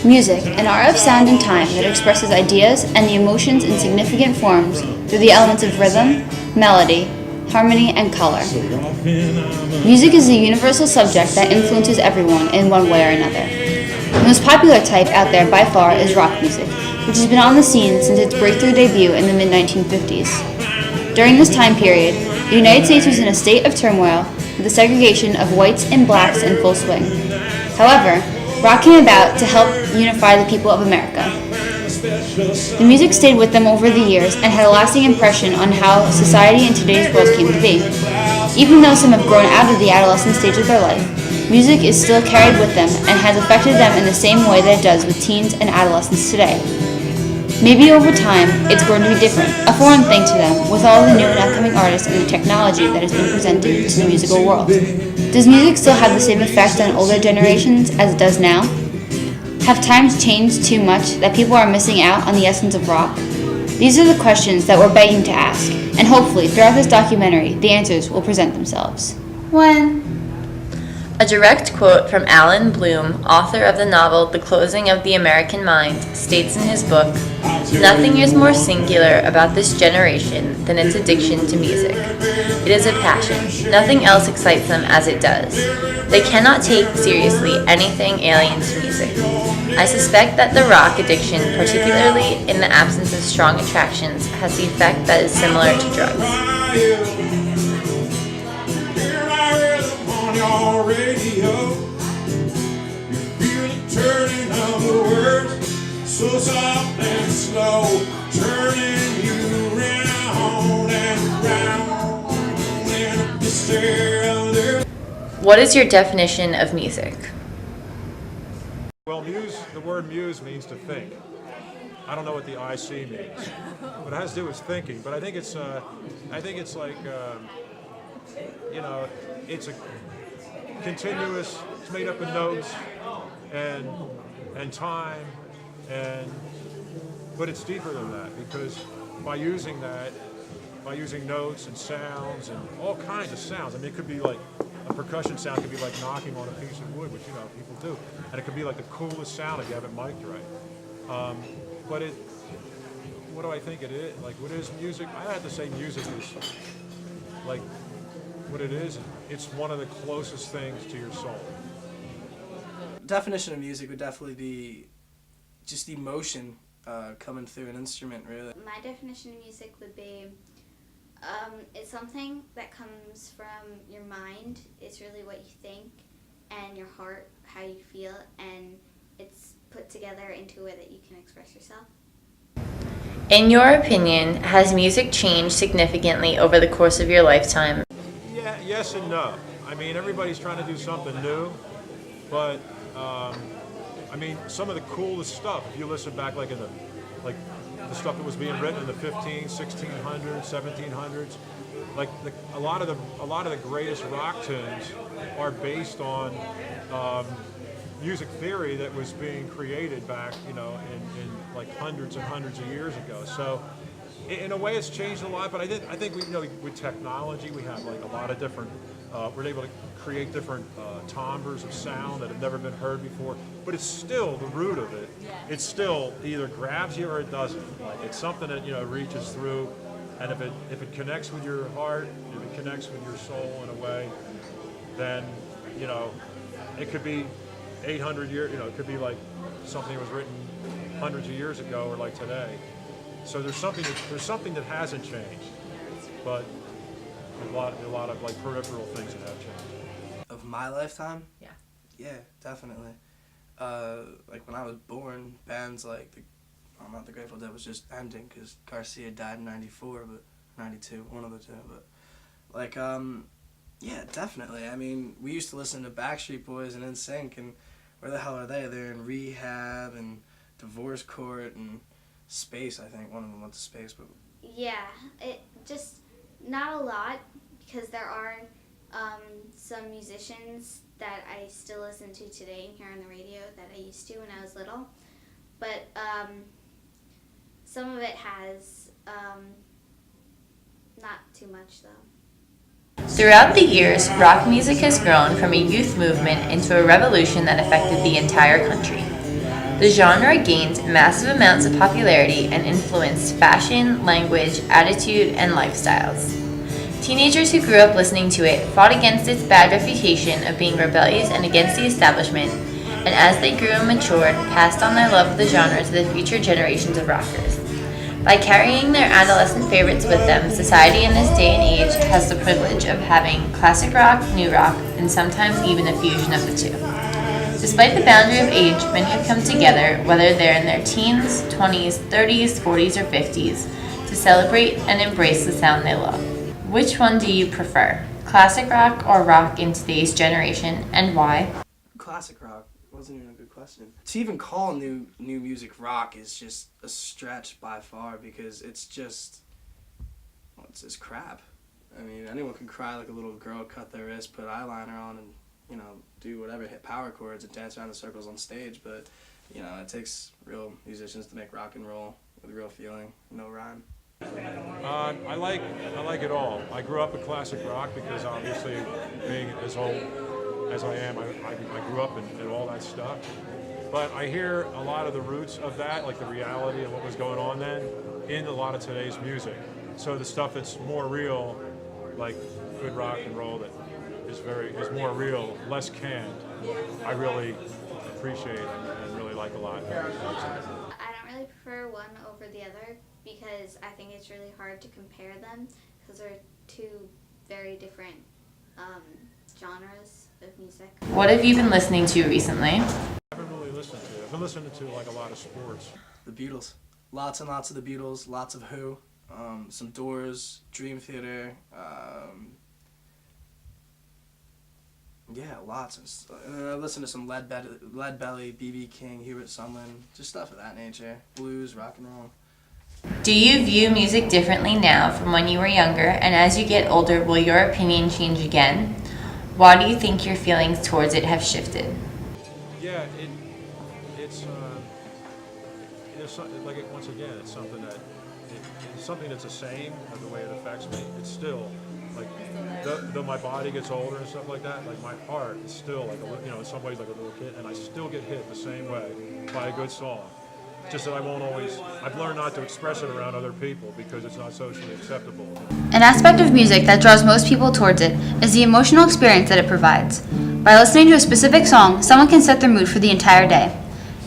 Music, an art of sound and time that expresses ideas and the emotions in significant forms through the elements of rhythm, melody, harmony, and color. Music is a universal subject that influences everyone in one way or another. The most popular type out there by far is rock music, which has been on the scene since its breakthrough debut in the mid-1950s. During this time period, the United States was in a state of turmoil with the segregation of whites and blacks in full swing. However, rock came about to help unify the people of America. The music stayed with them over the years and had a lasting impression on how society in today's world came to be. Even though some have grown out of the adolescent stage of their life, music is still carried with them and has affected them in the same way that it does with teens and adolescents today. Maybe over time, it's going to be different, a foreign thing to them, with all the new and upcoming artists and the technology that has been presented to the musical world. Does music still have the same effect on older generations as it does now? Have times changed too much that people are missing out on the essence of rock? These are the questions that we're begging to ask, and hopefully, throughout this documentary, the answers will present themselves. When? A direct quote from Alan Bloom, author of the novel The Closing of the American Mind, states in his book, "Nothing is more singular about this generation than its addiction to music. It is a passion. Nothing else excites them as it does. They cannot take seriously anything alien to music. I suspect that the rock addiction, particularly in the absence of strong attractions, has the effect that is similar to drugs." Your radio, you feel it turning on the words, so soft and slow, turning you round and round in a stereo. What is your definition of music? Well, the word muse means to think. I don't know what the IC means, but it has to do with thinking. But I think it's like, it's a continuous, it's made up of notes and time, but it's deeper than that, because by using notes and sounds and all kinds of sounds, I mean, it could be like a percussion sound could be like knocking on a piece of wood, which people do, and it could be like the coolest sound if you have it mic'd right. But what do I think it is? Like, what is music? I have to say music is like, what it is, it's one of the closest things to your soul. Definition of music would definitely be just emotion coming through an instrument, really. My definition of music would be it's something that comes from your mind. It's really what you think, and your heart, how you feel, and it's put together into a way that you can express yourself. In your opinion, has music changed significantly over the course of your lifetime? Yes and no. I mean, everybody's trying to do something new, but I mean, some of the coolest stuff, if you listen back like the stuff that was being written in the 1600s, 1700s, like a lot of the greatest rock tunes are based on music theory that was being created back, in like hundreds and hundreds of years ago. So in a way, it's changed a lot, but I think we, with technology, we have like a lot of different, we're able to create different timbres of sound that have never been heard before, but it's still the root of it. It's still either grabs you or it doesn't. Like, it's something that, reaches through, and if it connects with your heart, if it connects with your soul in a way, then, it could be 800 years, it could be like something that was written hundreds of years ago or like today. So there's something that hasn't changed, but a lot of like peripheral things that have changed. Of my lifetime? Yeah. Yeah, definitely. Like when I was born, bands like not the Grateful Dead was just ending because Garcia died in '94, but '92, one of the two. But like, yeah, definitely. I mean, we used to listen to Backstreet Boys and NSYNC, and where the hell are they? They're in rehab and divorce court and space. I think one of them went to space, but Yeah, it just not a lot, because there are some musicians that I still listen to today and hear on the radio that I used to when I was little, but some of it has not too much though. Throughout the years, rock music has grown from a youth movement into a revolution that affected the entire country. The genre gained massive amounts of popularity and influenced fashion, language, attitude, and lifestyles. Teenagers who grew up listening to it fought against its bad reputation of being rebellious and against the establishment, and as they grew and matured, passed on their love of the genre to the future generations of rockers. By carrying their adolescent favorites with them, society in this day and age has the privilege of having classic rock, new rock, and sometimes even a fusion of the two. Despite the boundary of age, many have come together, whether they're in their teens, 20s, 30s, 40s, or 50s, to celebrate and embrace the sound they love. Which one do you prefer, classic rock or rock in today's generation, and why? Classic rock wasn't even a good question. To even call new music rock is just a stretch by far, because it's just, well, it's just crap. I mean, anyone can cry like a little girl, cut their wrist, put eyeliner on, and, you know, do whatever, hit power chords and dance around in circles on stage. But, you know, it takes real musicians to make rock and roll with real feeling, no rhyme. I like it all. I grew up with classic rock because obviously, being as old as I am, I grew up in all that stuff. But I hear a lot of the roots of that, like the reality of what was going on then, in a lot of today's music. So the stuff that's more real, like good rock and roll, that is more real, less canned, I really appreciate and really like a lot. I don't really prefer one over the other, because I think it's really hard to compare them, because they're two very different genres of music. What have you been listening to recently? I haven't really listened to it. I've been listening to like a lot of sports. The Beatles. Lots and lots of the Beatles, lots of Who, some Doors, Dream Theater, yeah, lots. And then I listened to some Lead Belly, B.B. King, Hubert Sumlin, just stuff of that nature. Blues, rock and roll. Do you view music differently now from when you were younger, and as you get older, will your opinion change again? Why do you think your feelings towards it have shifted? Yeah, it's like once again, it's something it's something that's the same as the way it affects me. It's still like though my body gets older and stuff like that, like my heart is still like in some ways like a little kid, and I still get hit the same way by a good song. Just that I've learned not to express it around other people because it's not socially acceptable. An aspect of music that draws most people towards it is the emotional experience that it provides. By listening to a specific song, someone can set their mood for the entire day.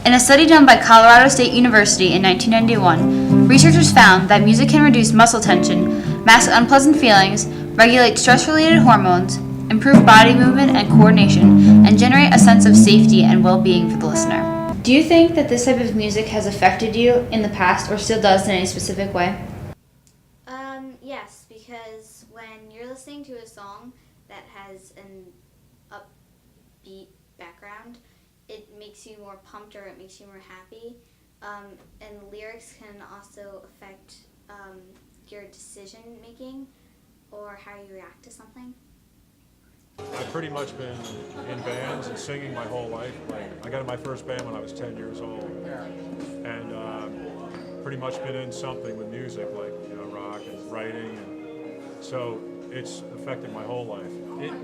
In a study done by Colorado State University in 1991, researchers found that music can reduce muscle tension, mask unpleasant feelings, regulate stress-related hormones, improve body movement and coordination, and generate a sense of safety and well-being for the listener. Do you think that this type of music has affected you in the past or still does in any specific way? Yes, because when you're listening to a song that has an upbeat background, it makes you more pumped or it makes you more happy. And lyrics can also affect your decision making or how you react to something. I've pretty much been in bands and singing my whole life. Like I got in my first band when I was 10 years old, and pretty much been in something with music, like rock and writing, and so it's affected my whole life.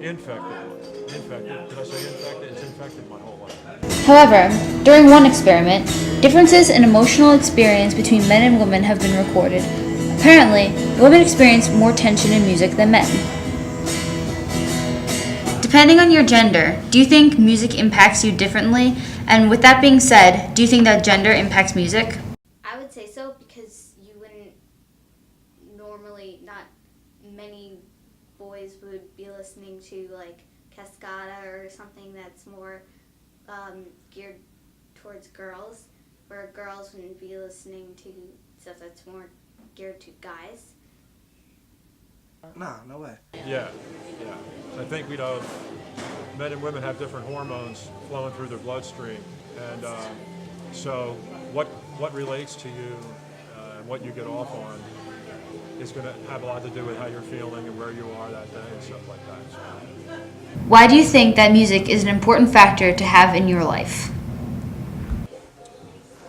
Infected. Did I say infected? It's infected my whole life. However, during one experiment, differences in emotional experience between men and women have been recorded. Apparently, women experience more tension in music than men. Depending on your gender, do you think music impacts you differently? And with that being said, do you think that gender impacts music? I would say so, because you wouldn't normally, not many boys would be listening to like Cascada or something that's more geared towards girls, where girls wouldn't be listening to stuff that's more geared to guys. Nah, no way. Yeah. I think men and women have different hormones flowing through their bloodstream, and so what relates to you and what you get off on is going to have a lot to do with how you're feeling and where you are that day and stuff like that. So. Why do you think that music is an important factor to have in your life?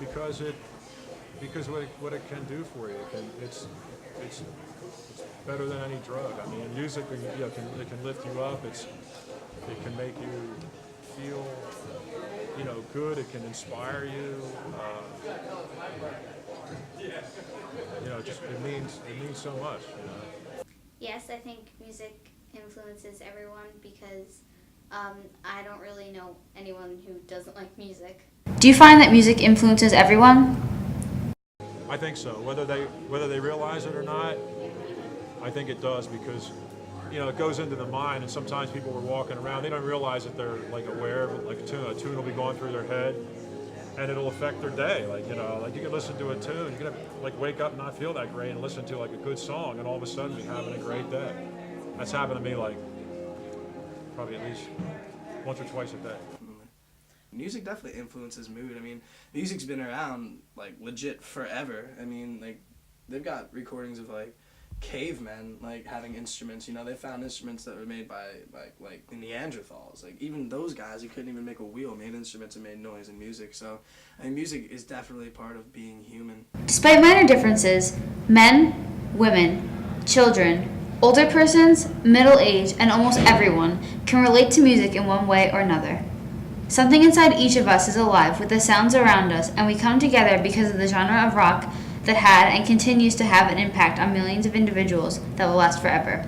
Because what it can do for you, it's better than any drug. I mean, music it can lift you up. It can make you feel you know, good. It can inspire you. You know, just it means so much. You know. Yes, I think music influences everyone because I don't really know anyone who doesn't like music. Do you find that music influences everyone? I think so. Whether they realize it or not, I think it does because, you know, it goes into the mind, and sometimes people are walking around, they don't realize that they're like aware of it, like a tune will be going through their head, and it'll affect their day. Like, you know, like you can listen to a tune, you can like wake up and not feel that great, and listen to like a good song, and all of a sudden be having a great day. That's happened to me like probably at least once or twice a day. Music definitely influences mood. I mean, music's been around like legit forever. I mean, like they've got recordings of like cavemen like having instruments. You know, they found instruments that were made by like the Neanderthals. Like even those guys who couldn't even make a wheel made instruments and made noise and music. So I mean, music is definitely part of being human. Despite minor differences, men, women, children, older persons, middle age, and almost everyone can relate to music in one way or another. Something inside each of us is alive with the sounds around us, and we come together because of the genre of rock that had and continues to have an impact on millions of individuals that will last forever.